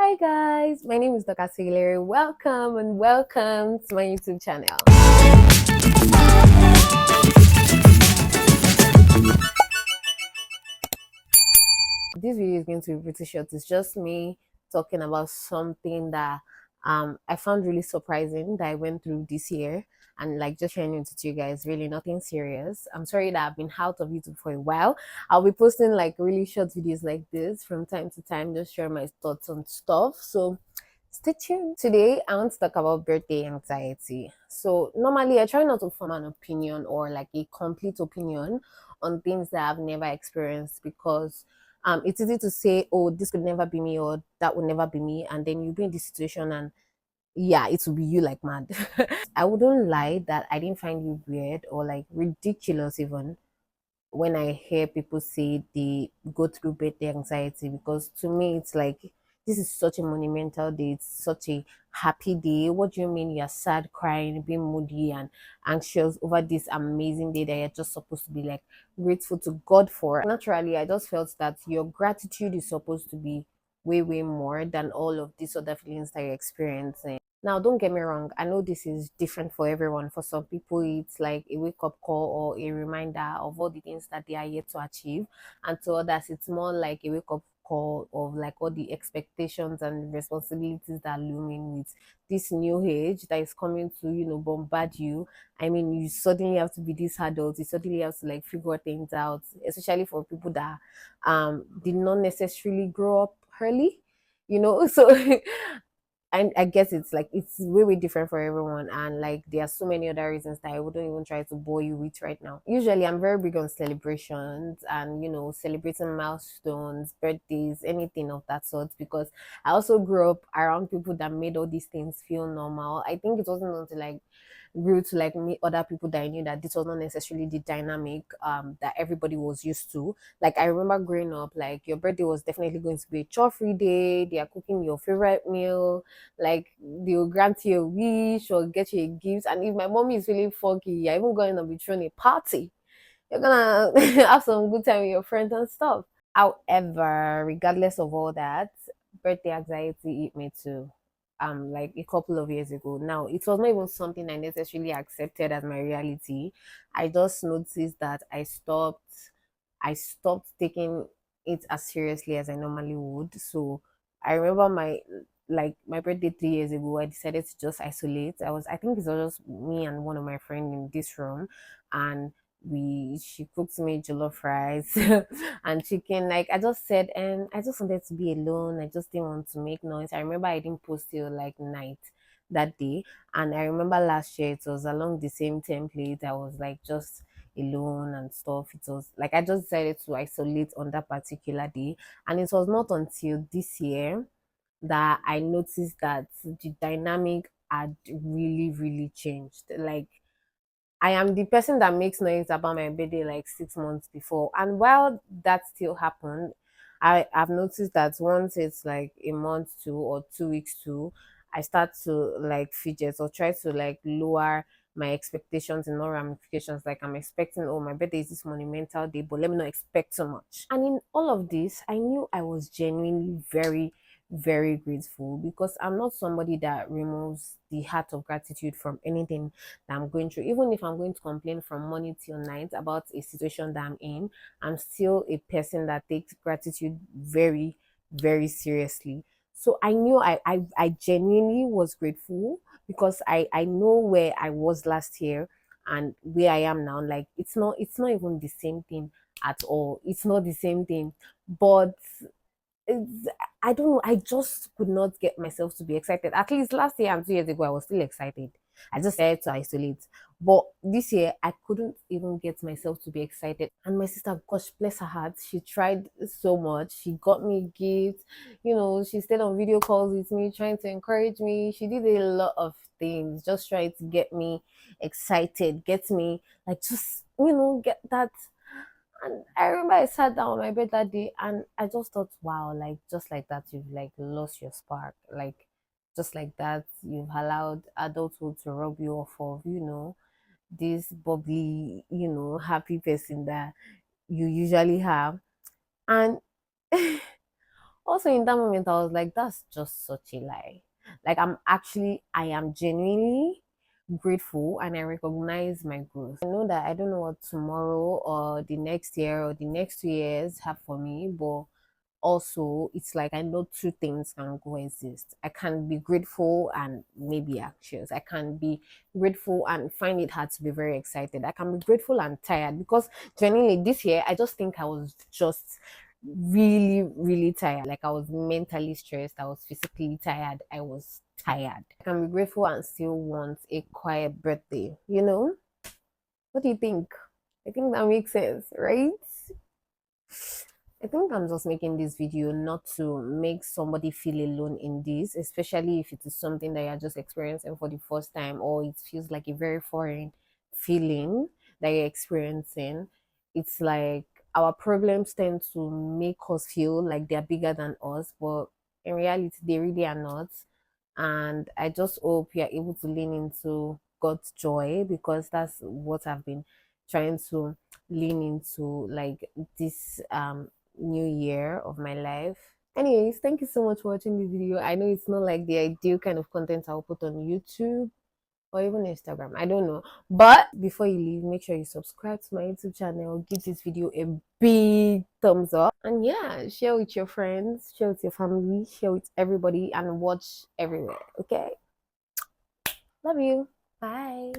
Hi guys, my name is Dr. Sailor. Welcome and welcome to my YouTube channel. This video is going to be pretty short. It's just me talking about something that I found really surprising that I went through this year and like just sharing it with you guys. Really nothing serious. I'm sorry that I've been out of YouTube for a while. I'll be posting like really short videos like this from time to time, just share my thoughts on stuff. So stay tuned. Today, I want to talk about birthday anxiety. So, normally, I try not to form an opinion or like a complete opinion on things that I've never experienced because it's easy to say, oh, this could never be me or that would never be me. And then you'll be in this situation and yeah, it will be you like mad. I wouldn't lie that I didn't find you weird or like ridiculous even when I hear people say they go through birthday anxiety because to me it's like this is such a monumental day, it's such a happy day. What do you mean you're sad, crying, being moody and anxious over this amazing day that you're just supposed to be like grateful to God for? Naturally, I just felt that your gratitude is supposed to be way more than all of these other feelings that you're experiencing. Now, don't get me wrong, I know this is different for everyone. For some people, it's like a wake up call or a reminder of all the things that they are yet to achieve. And to others, it's more like a wake up call of like all the expectations and responsibilities that are looming with this new age that is coming to, bombard you. I mean, you suddenly have to be this adult, you suddenly have to like figure things out, especially for people that did not necessarily grow up early, so I guess it's like it's way different for everyone, and like there are so many other reasons that I wouldn't even try to bore you with right now. Usually, I'm very big on celebrations and celebrating milestones, birthdays, anything of that sort because I also grew up around people that made all these things feel normal. I think it wasn't until like grew to like meet other people that I knew that this was not necessarily the dynamic that everybody was used to. Like I remember growing up, like your birthday was definitely going to be a chore-free day. They are cooking your favorite meal, like they'll grant you a wish or get you a gift. And if my mommy is feeling funky, you're even going to be throwing a party. You're gonna have some good time with your friends and stuff. However, regardless of all that, birthday anxiety hit me too. Like a couple of years ago. Now, it was not even something I necessarily accepted as my reality. I just noticed that I stopped taking it as seriously as I normally would. So I remember my birthday 3 years ago, I decided to just isolate. I think it was just me and one of my friends in this room, and we she cooked me jollof rice and chicken. Like I just said, and I just wanted to be alone. I just didn't want to make noise. I remember I didn't post till like night that day, and I remember last year it was along the same template. I was like just alone and stuff. It was like I just decided to isolate on that particular day, and it was not until this year that I noticed that the dynamic had really changed. Like I am the person that makes noise about my birthday like 6 months before. And while that still happened, I've noticed that once it's like a month to or 2 weeks to, I start to like fidget or try to like lower my expectations and no ramifications. Like I'm expecting, oh, my birthday is this monumental day, but let me not expect so much. And in all of this, I knew I was genuinely very grateful because I'm not somebody that removes the heart of gratitude from anything that I'm going through. Even if I'm going to complain from morning till night about a situation that I'm in, I'm still a person that takes gratitude very seriously. So I knew I genuinely was grateful because I know where I was last year and where I am now. Like it's not even the same thing at all. It's not the same thing. But it's, I don't know. I just could not get myself to be excited. At least last year and 2 years ago, I was still excited. I just had to isolate. But this year, I couldn't even get myself to be excited. And my sister, gosh, bless her heart, she tried so much. She got me gifts. She stayed on video calls with me, trying to encourage me. She did a lot of things, just trying to get me excited, get me like just get that. And I remember I sat down on my bed that day and I just thought, wow, like just like that, you've like lost your spark. Like just like that, you've allowed adulthood to rob you off of, this bubbly, happy person that you usually have. And Also, in that moment, I was like, that's just such a lie. Like, I am genuinely grateful and I recognize my growth. I know that I don't know what tomorrow or the next year or the next 2 years have for me, but also it's like I know two things can coexist. I can be grateful and maybe anxious. I can be grateful and find it hard to be very excited. I can be grateful and tired because genuinely this year I just think I was just really, really tired. Like I was mentally stressed, I was physically tired, I was tired. I can be grateful and still want a quiet birthday, you know? What do you think? I think that makes sense, right? I think I'm just making this video not to make somebody feel alone in this, especially if it is something that you're just experiencing for the first time or it feels like a very foreign feeling that you're experiencing. It's like our problems tend to make us feel like they're bigger than us, but in reality, they really are not. And I just hope you're able to lean into God's joy because that's what I've been trying to lean into like this new year of my life. Anyways, thank you so much for watching this video. I know it's not like the ideal kind of content I'll put on YouTube or even Instagram. I don't know. But before you leave, make sure you subscribe to my YouTube channel, give this video a big thumbs up, and yeah, share with your friends, share with your family, share with everybody, and watch everywhere. Okay? Love you. Bye.